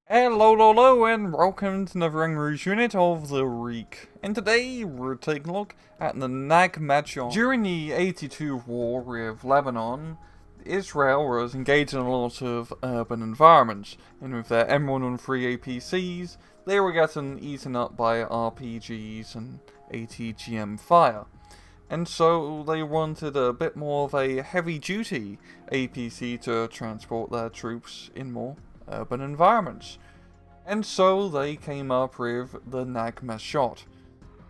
Hello, and welcome to another English unit of the week. And today we're taking a look at the Nagmachon. During the 82 war with Lebanon, Israel was engaged in a lot of urban environments, and with their M113 APCs, they were getting eaten up by RPGs and ATGM fire. And so they wanted a bit more of a heavy-duty APC to transport their troops in more urban environments. And so they came up with the Nagmachon,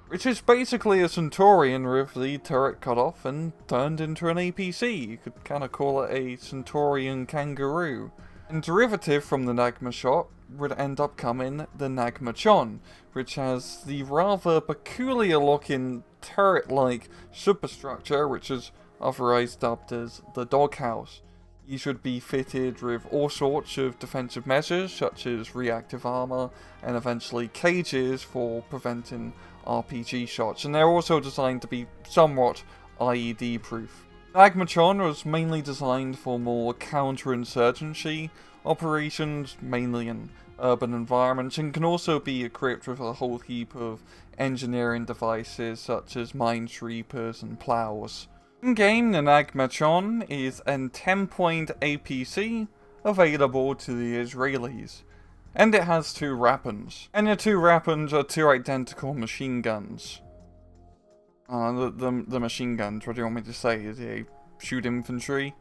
which is basically a Centurion with the turret cut off and turned into an APC. You could kind of call it a Centurion Kangaroo. And derivative from the Nagmachon would end up coming the Nagmachon, which has the rather peculiar looking turret-like superstructure, which is otherwise dubbed as the doghouse. You should be fitted with all sorts of defensive measures, such as reactive armor, and eventually cages for preventing RPG shots, and they're also designed to be somewhat IED proof. Nagmachon was mainly designed for more counterinsurgency operations, mainly in urban environments, and can also be equipped with a whole heap of engineering devices such as minesweepers and plows. In-game, the Nagmachon is a 10-point APC available to the Israelis, and it has two weapons. And the two weapons are two identical machine guns. The machine guns, what do you want me to say? They shoot infantry.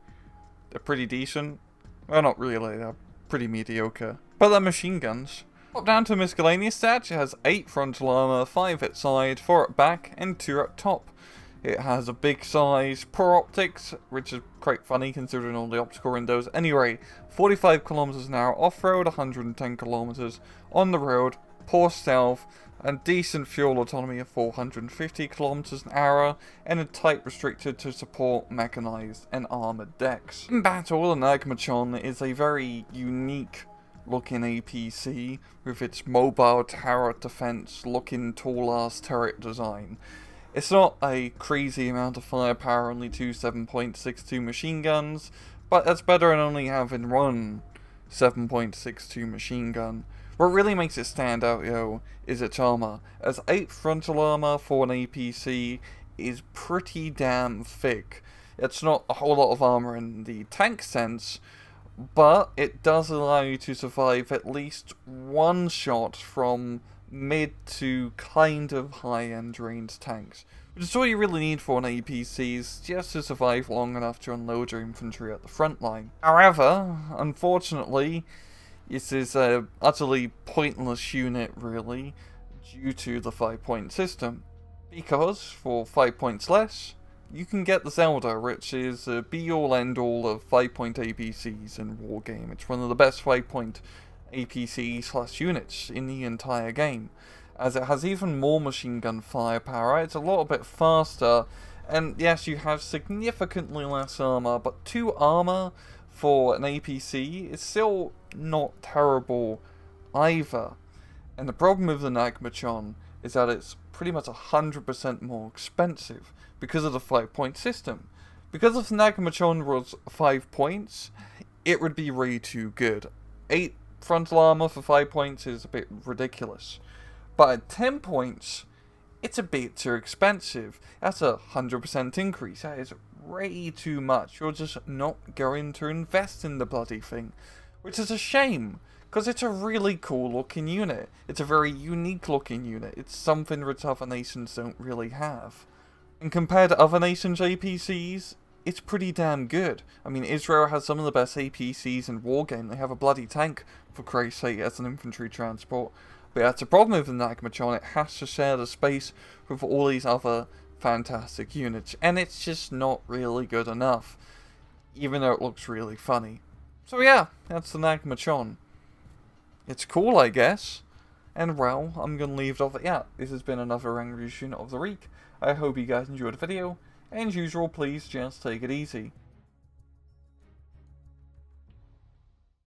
They're pretty decent. Well, not really, they're pretty mediocre. But they're machine guns. Up down to miscellaneous stats, it has 8 frontal armor, 5 at side, 4 at back, and 2 at top. It has a big size, poor optics, which is quite funny considering all the optical windows. Anyway, 45 kilometers an hour off-road, 110 kilometers on the road, poor stealth, and decent fuel autonomy of 450 kilometers an hour, and a type restricted to support mechanized and armored decks. In battle, the Nagmachon is a very unique looking APC with its mobile tower defense looking tall ass turret design. It's not a crazy amount of firepower, only two 7.62 machine guns, but that's better than only having one 7.62 machine gun. What really makes it stand out, is its armor, as 8 frontal armor for an APC is pretty damn thick. It's not a whole lot of armor in the tank sense, but it does allow you to survive at least one shot from mid to kind of high-end range tanks, which is all you really need for an APC, is just to survive long enough to unload your infantry at the front line. However, unfortunately, this is a utterly pointless unit really, due to the 5-point system, because for 5 points less, you can get the Zelda, which is a be-all end-all of 5-point APCs in Wargame. It's one of the best 5-point APC units in the entire game, as it has even more machine gun firepower. It's a little bit faster, and yes, you have significantly less armor, but 2 armor for an APC is still not terrible either. And the problem with the Nagmachon is that it's pretty much 100% more expensive because of the 5-point system. Because if the Nagmachon was 5 points, it would be way too good. 8 frontal armor for 5 points is a bit ridiculous. But at 10 points, it's a bit too expensive. That's a 100% increase. That is way too much. You're just not going to invest in the bloody thing. Which is a shame, because it's a really cool looking unit. It's a very unique looking unit. It's something that other nations don't really have. And compared to other nations' APCs, it's pretty damn good. I mean, Israel has some of the best APCs in Wargame. They have a bloody tank, for Christ's sake, as an infantry transport. But that's a problem with the Nagmachon. It has to share the space with all these other fantastic units, and it's just not really good enough, even though it looks really funny. So yeah, that's the Nagmachon. It's cool, I guess. And well, I'm gonna leave it off at that. This has been another English unit of the week. I hope you guys enjoyed the video, and as usual, please just take it easy.